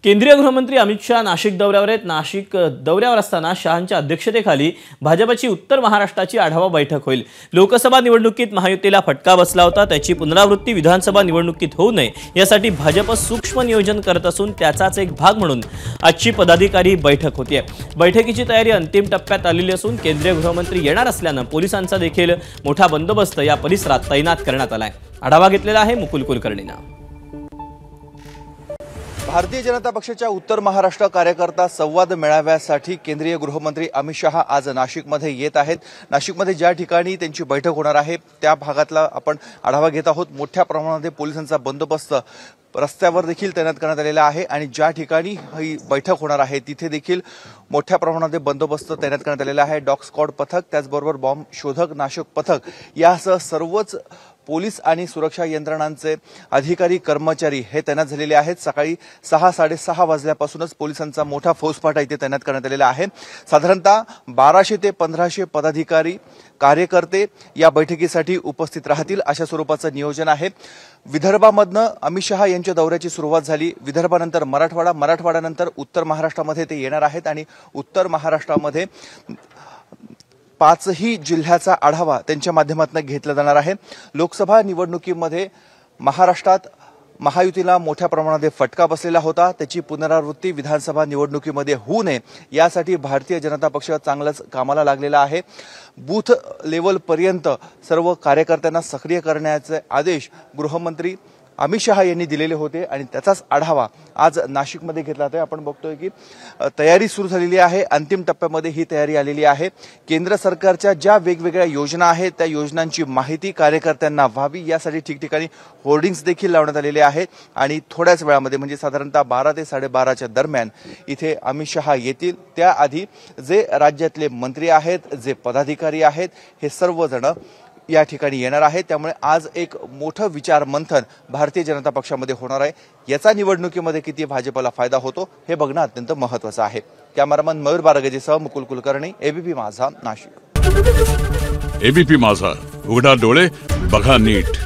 केंद्रीय गृहमंत्री अमित शाह नाशिक दौऱ्यावर आहेत। नाशिक दौऱ्यावर असताना शहांच्या अध्यक्षतेखाली भाजपची उत्तर महाराष्ट्राची आढावा बैठक होईल। लोकसभा निवडणुकीत महायुतीला फटका बसला होता, त्याची पुनरावृत्ती विधानसभा निवडणुकीत होऊ नये यासाठी भाजप सूक्ष्म नियोजन करत असून त्याचाच एक भाग म्हणून आजची पदाधिकारी बैठक होतीये। बैठकीची तयारी अंतिम टप्प्यात आलेली असून केंद्रीय गृहमंत्री येणार असल्याने पोलिसांचा देखील मोठा बंदोबस्त या परिसरात तैनात करण्यात आलाय। आढावा घेतलेला आहे मुकुल कुलकर्णीने। भारतीय जनता पक्षाच्या उत्तर महाराष्ट्र कार्यकर्ता संवाद मेळाव्यासाठी केंद्रीय गृहमंत्री अमित शाह आज नाशिकमध्ये येत आहेत। नाशिकमध्ये ज्या ठिकाणी त्यांची बैठक होणार आहे त्या भागातला आपण आढावा घेत आहोत। मोठ्या प्रमाणात पोलिसांचा बंदोबस्त रस्त्यावर देखील तैनात करण्यात आलेला आहे आणि ज्या ठिकाणी ही बैठक होणार आहे तिथे देखील मोठ्या प्रमाणात बंदोबस्त तैनात करण्यात आलेला आहे। डॉग स्क्वॉड पथक, त्याचबरोबर बॉम्ब शोधक नाशक पथक यासह सर्वच पोलीस आणि सुरक्षा यंत्रणांचे अधिकारी कर्मचारी हे तैनात झालेले आहेत। सकाळी 6:30 वाजल्यापासूनच पोलिसांचा मोठा फौजफाटा इथे तैनात करण्यात आलेला आहे। साधारणतः 1200 ते 1500 पदाधिकारी कार्यकर्ते या बैठकीसाठी उपस्थित राहतील अशा स्वरूपाचं नियोजन आहे। विदर्भामधनं अमित शाह यांच्या दौऱ्याची सुरुवात झाली। विदर्भानंतर मराठवाडा, मराठवाड्यानंतर उत्तर महाराष्ट्रामध्ये ते येणार आहेत आणि उत्तर महाराष्ट्रामध्ये 5ही जिल्ह्याचा आढावा त्यांच्या माध्यमातून घेतला जाणार आहे। लोकसभा निवडणुकीमध्ये महाराष्ट्रात महायुतीला मोठ्या प्रमाणात फटका बसलेला होता, त्याची पुनरावृत्ती विधानसभा निवडणुकीमध्ये होऊ नये यासाठी भारतीय जनता पक्ष चांगलाच कामाला लागलेला आहे। बूथ लेवल पर्यंत सर्व कार्यकर्त्यांना सक्रिय करण्याचे आदेश गृहमंत्री अमित शाह यांनी दिलेले होते आणि त्याचाच आढावा आज नाशिकमध्ये घेतला जातोय। आपण बघतोय की तयारी सुरू झालेली आहे, अंतिम टप्प्यामध्ये ही तयारी आलेली आहे। केंद्र सरकारच्या ज्या वेगवेगळ्या योजना आहेत त्या योजनांची माहिती कार्यकर्त्यांना व्हावी यासाठी ठिकठिकाणी होर्डिंग्स देखील लावण्यात आलेले आहेत आणि थोड्याच वेळामध्ये म्हणजे साधारणतः 12 ते 12:30च्या दरम्यान इथे अमित शाह येतील। त्याआधी जे राज्यातले मंत्री आहेत, जे पदाधिकारी आहेत, हे सर्वजण या ठिकाणी येणार आहे। त्यामुळे आज एक मोठं विचार मंथन भारतीय जनता पक्षामध्ये होणार आहे। याचा निवडणुकीमध्ये किती भाजपला फायदा होतो हे बघणं अत्यंत महत्त्वाचं आहे। कॅमेरामन मयूर बारगजेसह मुकुल कुलकर्णी, एबीपी माझा, नाशिक। एबीपी माझा, उघडा डोळे बघा नीट।